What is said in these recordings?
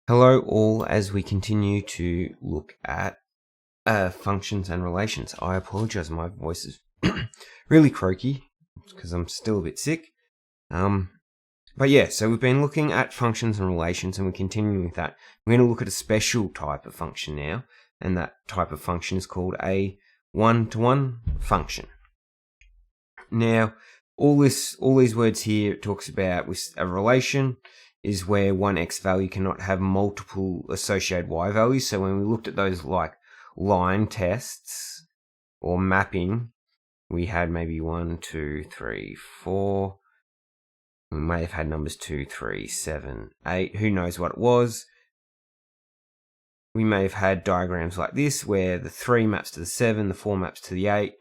Hello all, as we continue to look at functions and relations. I apologize, my voice is really croaky because I'm still a bit sick. But yeah, so we've been looking at functions and relations, and we're continuing with that. We're going to look at a special type of function now, and that type of function is called a one-to-one function. Now, all these words here talks about with a relation is where one x value cannot have multiple associated y values. So when we looked at those like line tests or mapping, we had maybe 1, 2, 3, 4. We may have had numbers 2, 3, 7, 8. Who knows what it was? We may have had diagrams like this where the 3 maps to the 7, the 4 maps to the 8.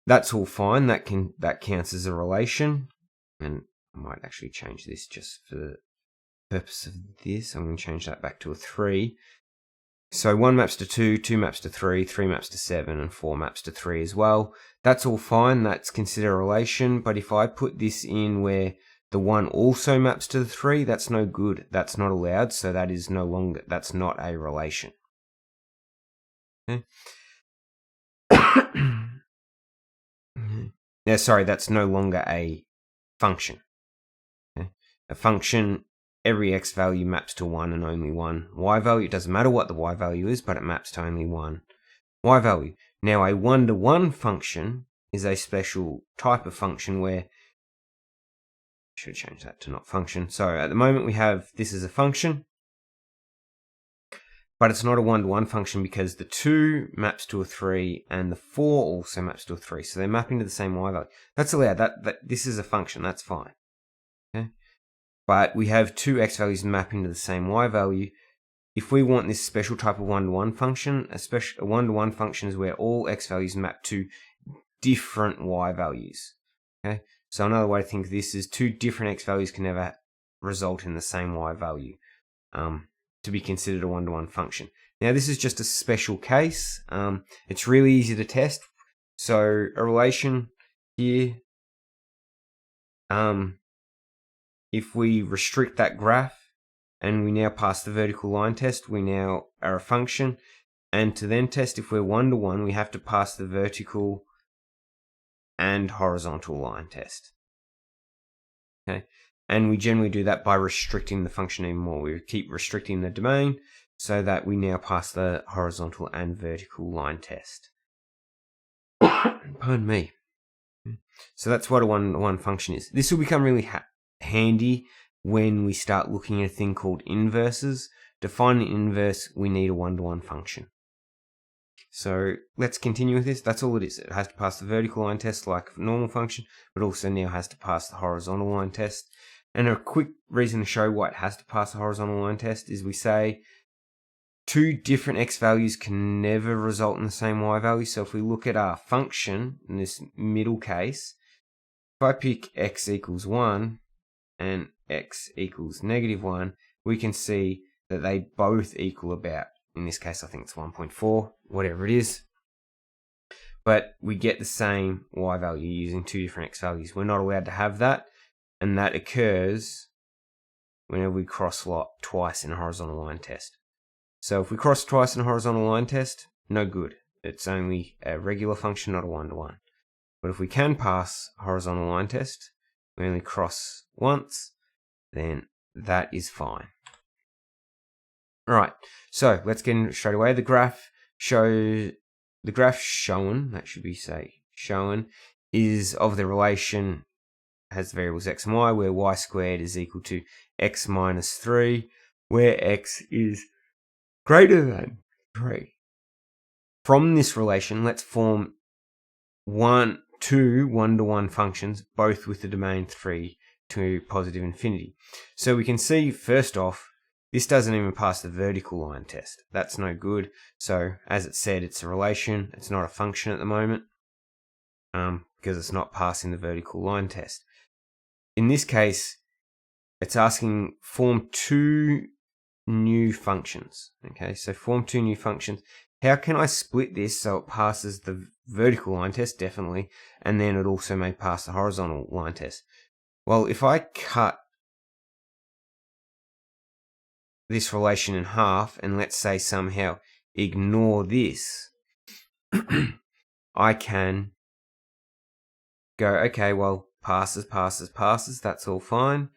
That's all fine. That counts as a relation. And I might actually change this just for the purpose of this. I'm going to change that back to a 3. So 1 maps to 2, 2 maps to 3, 3 maps to 7, and 4 maps to 3 as well. That's all fine. That's considered a relation. But if I put this in where the 1 also maps to the 3, that's no good. That's not allowed. So that is no longer, that's not a relation. Okay. Now, sorry, that's no longer a function. Okay. A function, every x value maps to 1 and only one y value. It doesn't matter what the y value is, but it maps to only one y value. Now, a one-to-one function is a special type of function where, I should change that to not function. So at the moment we have this as a function, but it's not a one-to-one function because the 2 maps to a 3 and the 4 also maps to a 3. So they're mapping to the same y value. That's allowed. That this is a function. That's fine. Okay. But we have 2 x values mapping to the same y value. If we want this special type of one-to-one function, a one-to-one function is where all x values map to different y values. Okay. So another way to think of this is 2 different x values can never result in the same y value. To be considered a one-to-one function. Now this is just a special case. It's really easy to test. So a relation here, if we restrict that graph and we now pass the vertical line test, we now are a function. And to then test if we're one-to-one, we have to pass the vertical and horizontal line test. Okay. And we generally do that by restricting the function even more. We keep restricting the domain so that we now pass the horizontal and vertical line test. Pardon me. So that's what a one-to-one function is. This will become really handy when we start looking at a thing called inverses. To find an inverse, we need a one-to-one function. So let's continue with this. That's all it is. It has to pass the vertical line test like a normal function, but also now has to pass the horizontal line test. And a quick reason to show why it has to pass the horizontal line test is we say 2 different x values can never result in the same y value. So if we look at our function in this middle case, if I pick x equals 1 and x equals -1, we can see that they both equal about, in this case I think it's 1.4, whatever it is. But we get the same y value using 2 different x values. We're not allowed to have that. And that occurs whenever we cross twice in a horizontal line test. So if we cross twice in a horizontal line test, no good. It's only a regular function, not a one-to-one. But if we can pass a horizontal line test, we only cross once, then that is fine. Alright, so let's get into it straight away. The graph shown, that should be shown, is of the relation has the variables x and y, where y squared is equal to x minus 3, where x is greater than 3. From this relation, let's form 2 one-to-one functions, both with the domain 3 to positive infinity. So we can see, first off, this doesn't even pass the vertical line test. That's no good. So, as it said, it's a relation. It's not a function at the moment, because it's not passing the vertical line test. In this case, it's asking form 2 new functions. Okay, so form 2 new functions. How can I split this so it passes the vertical line test? Definitely. And then it also may pass the horizontal line test. Well, if I cut this relation in half, and let's say somehow ignore this, I can go, okay, well, passes, that's all fine.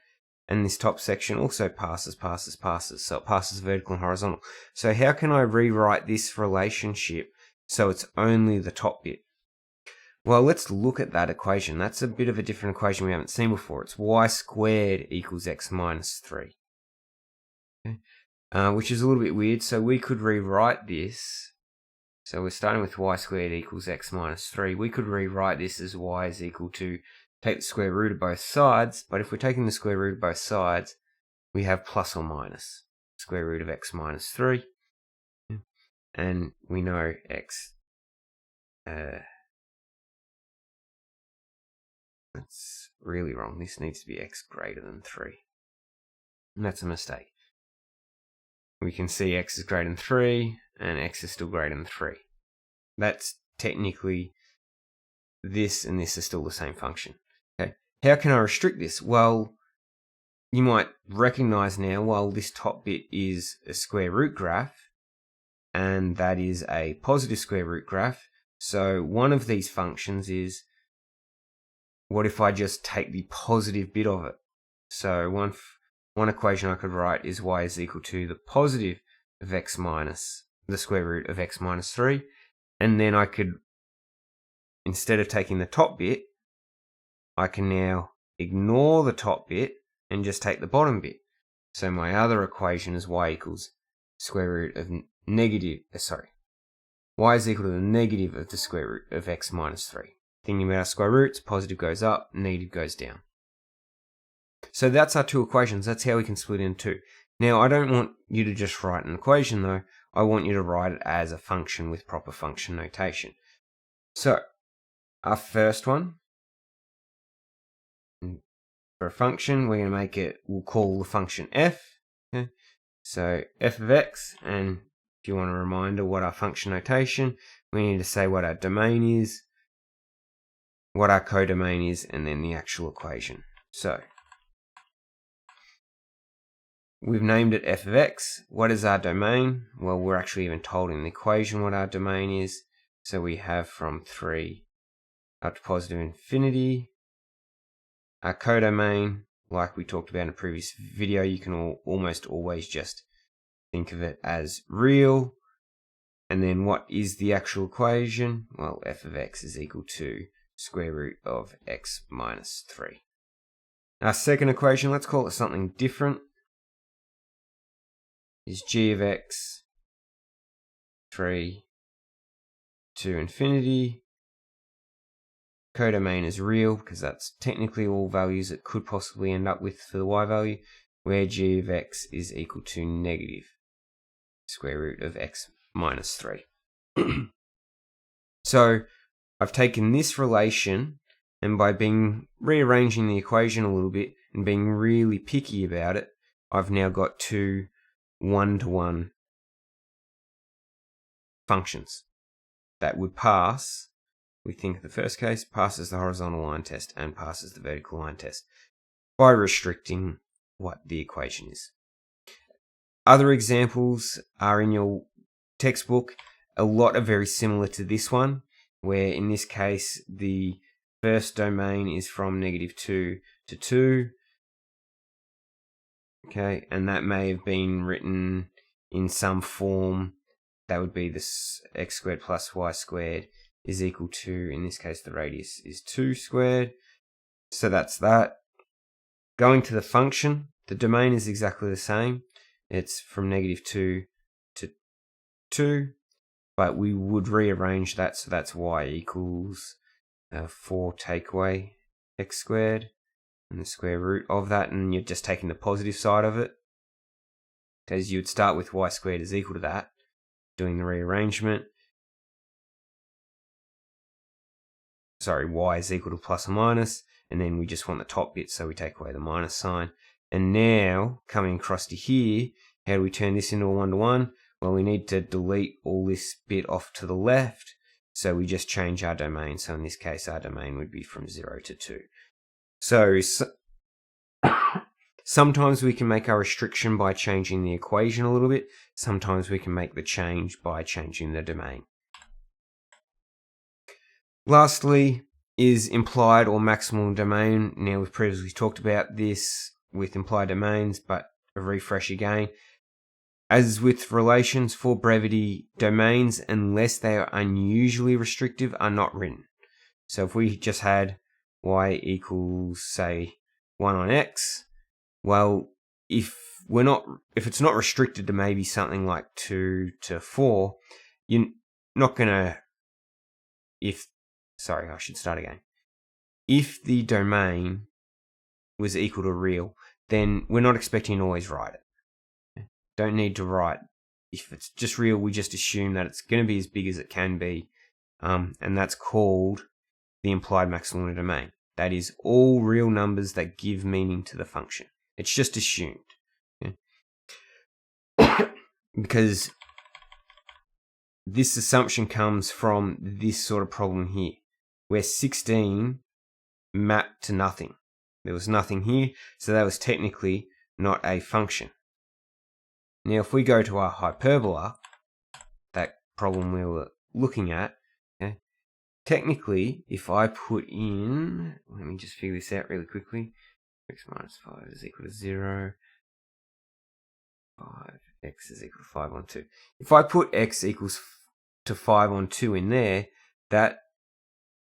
And this top section also passes. So it passes vertical and horizontal. So how can I rewrite this relationship so it's only the top bit? Well, let's look at that equation. That's a bit of a different equation we haven't seen before. It's y squared equals x minus 3. Okay. Which is a little bit weird. So we could rewrite this. So we're starting with y squared equals x minus 3. We could rewrite this as y is equal to take the square root of both sides. But if we're taking the square root of both sides, we have plus or minus square root of x minus 3. And we know x... that's really wrong. This needs to be x greater than 3. And that's a mistake. We can see x is greater than 3, and x is still greater than 3. That's technically this and this is still the same function. Okay. How can I restrict this? Well, you might recognize now, well, this top bit is a square root graph, and that is a positive square root graph. So one of these functions is, what if I just take the positive bit of it? So one equation I could write is y is equal to the positive of x minus the square root of x minus 3. And then I could, instead of taking the top bit, I can now ignore the top bit and just take the bottom bit. So my other equation is y equals square root of y is equal to the negative of the square root of x minus 3. Thinking about our square roots, positive goes up, negative goes down. So that's our two equations. That's how we can split it in two. Now, I don't want you to just write an equation, though. I want you to write it as a function with proper function notation. So, our first one, for a function, we're going to make it, we'll call the function f. Okay? So, f of x, and if you want a reminder what our function notation, we need to say what our domain is, what our codomain is, and then the actual equation. So, we've named it f of x. What is our domain? Well, we're actually even told in the equation what our domain is. So we have from 3 up to positive infinity. Our codomain, like we talked about in a previous video, you can almost always just think of it as real. And then what is the actual equation? Well, f of x is equal to square root of x minus 3. Our second equation, let's call it something different, is g of x 3 to infinity. Codomain is real because that's technically all values it could possibly end up with for the y value, where g of x is equal to negative square root of x minus 3. So I've taken this relation, and by rearranging the equation a little bit and being really picky about it, I've now got two one-to-one functions that would pass. We think of the first case, passes the horizontal line test and passes the vertical line test by restricting what the equation is. Other examples are in your textbook. A lot are very similar to this one, where in this case the first domain is from -2 to 2. Okay, and that may have been written in some form that would be this x squared plus y squared is equal to, in this case the radius is 2 squared. So that's that. Going to the function, the domain is exactly the same. It's from -2 to 2, but we would rearrange that, so that's y equals 4 take away x squared and the square root of that, and you're just taking the positive side of it, because you'd start with y squared is equal to that, doing the rearrangement. Sorry, y is equal to plus or minus, and then we just want the top bit, so we take away the minus sign. And now, coming across to here, how do we turn this into a one-to-one? Well, we need to delete all this bit off to the left, so we just change our domain. So in this case, our domain would be from 0 to 2. So Sometimes we can make our restriction by changing the equation a little bit. Sometimes we can make the change by changing the domain. Lastly is implied or maximal domain. Now, we've previously talked about this with implied domains, but a refresh again. As with relations, for brevity, domains, unless they are unusually restrictive, are not written. So if we just had y equals, say, 1 on x, well, if it's not restricted to maybe something like 2 to 4, you're not gonna. Sorry, I should start again. If the domain was equal to real, then we're not expecting to always write it. Don't need to write. If it's just real, we just assume that it's going to be as big as it can be, and that's called the implied maximal domain. That is all real numbers that give meaning to the function. It's just assumed. Because this assumption comes from this sort of problem here, where 16 mapped to nothing. There was nothing here, so that was technically not a function. Now, if we go to our hyperbola, that problem we were looking at, technically, if I put in, let me just figure this out really quickly, x minus 5 is equal to 0, 5x is equal to 5 on 2. If I put x equals to 5 on 2 in there,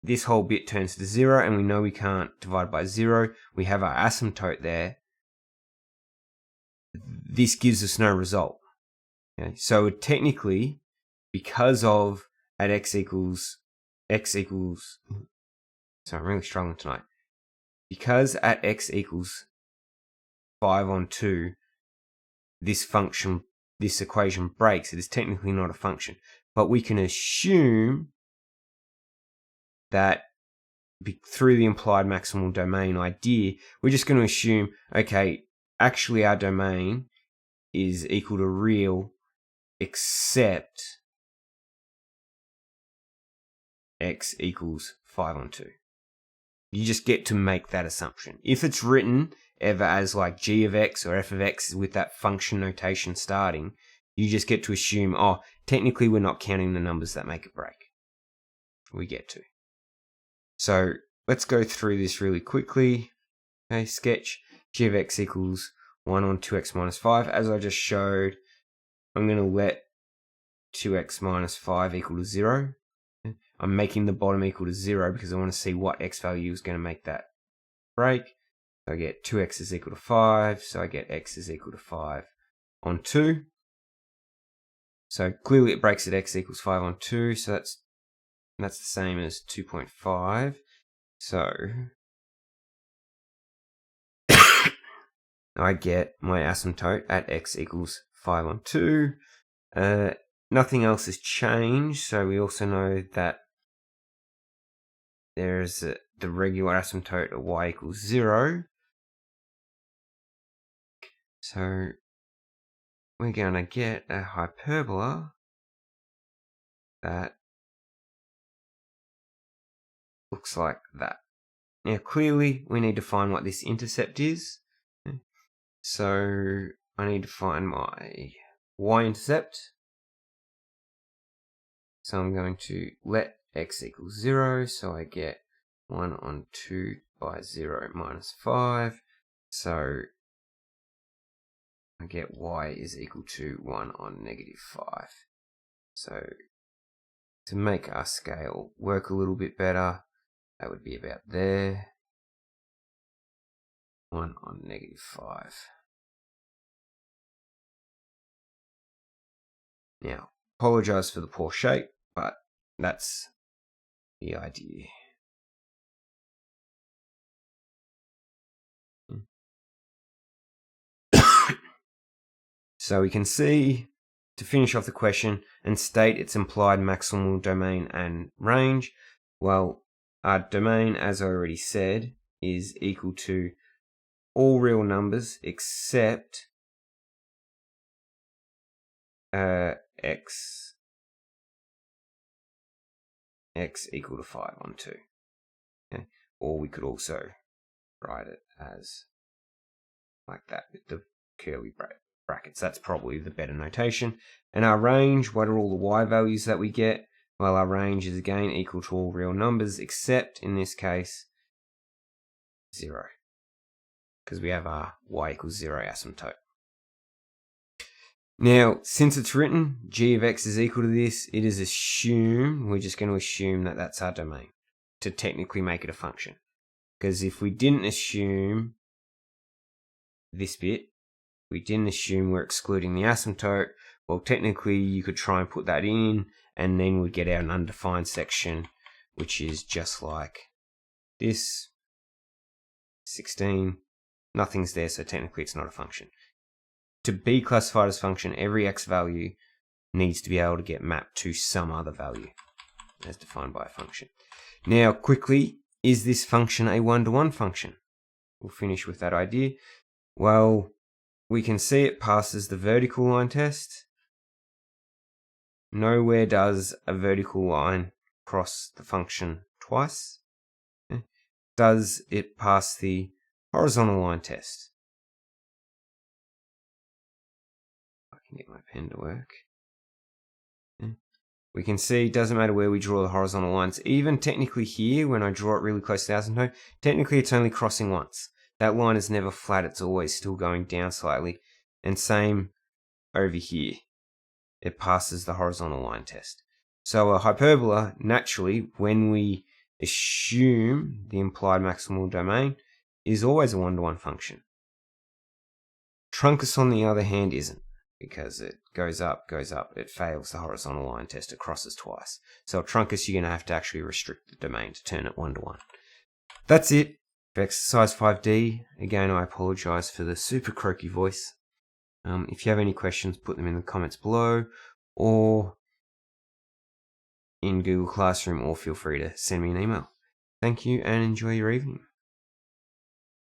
this whole bit turns to 0, and we know we can't divide by 0. We have our asymptote there. This gives us no result. Okay? So technically, because of at x equals, sorry, I'm really struggling tonight. Because at x equals 5 on 2, this equation breaks. It is technically not a function. But we can assume that through the implied maximal domain idea, we're just going to assume, okay, actually our domain is equal to real except x equals 5 on 2. You just get to make that assumption. If it's written ever as like g of x or f of x with that function notation starting, you just get to assume, oh, technically we're not counting the numbers that make a break. We get to. So let's go through this really quickly. Okay, sketch g of x equals 1 on 2x minus 5. As I just showed, I'm going to let 2x minus 5 equal to 0. I'm making the bottom equal to 0 because I want to see what x value is going to make that break. So I get 2x is equal to 5, so I get x is equal to 5 on 2. So clearly it breaks at x equals 5 on 2, so that's the same as 2.5. So I get my asymptote at x equals 5 on 2. Nothing else has changed, so we also know that there's the regular asymptote at y equals 0. So we're going to get a hyperbola that looks like that. Now clearly we need to find what this intercept is. So I need to find my y-intercept. So I'm going to let x equals 0, so I get 1 on 2 by 0 minus 5. So I get y is equal to 1 on negative 5. So to make our scale work a little bit better, that would be about there. 1 on negative 5. Now, apologize for the poor shape, but that's the idea. So we can see, to finish off the question and state its implied maximal domain and range, well, our domain, as I already said, is equal to all real numbers except x equal to 5 on 2. Okay? Or we could also write it as like that with the curly brackets. That's probably the better notation. And our range, what are all the y values that we get? Well, our range is again equal to all real numbers, except in this case, 0. Because we have our y equals 0 asymptote. Now, since it's written, g of x is equal to this, it is assumed, we're just going to assume that that's our domain to technically make it a function. Because if we didn't assume this bit, we didn't assume we're excluding the asymptote, well, technically you could try and put that in, and then we'd get out an undefined section, which is just like this, 16, nothing's there, so technically it's not a function. To be classified as function, every x value needs to be able to get mapped to some other value, as defined by a function. Now, quickly, is this function a one-to-one function? We'll finish with that idea. Well, we can see it passes the vertical line test. Nowhere does a vertical line cross the function twice. Does it pass the horizontal line test? I can get my pen to work. We can see it doesn't matter where we draw the horizontal lines. Even technically here, when I draw it really close to the asymptote, technically it's only crossing once. That line is never flat, it's always still going down slightly. And same over here. It passes the horizontal line test. So a hyperbola, naturally, when we assume the implied maximal domain, is always a one-to-one function. Truncus, on the other hand, isn't, because it goes up, it fails the horizontal line test, it crosses twice. So a truncus, you're going to have to actually restrict the domain to turn it one-to-one. That's it for exercise 5D. Again, I apologize for the super croaky voice. If you have any questions, put them in the comments below, or in Google Classroom, or feel free to send me an email. Thank you and enjoy your evening.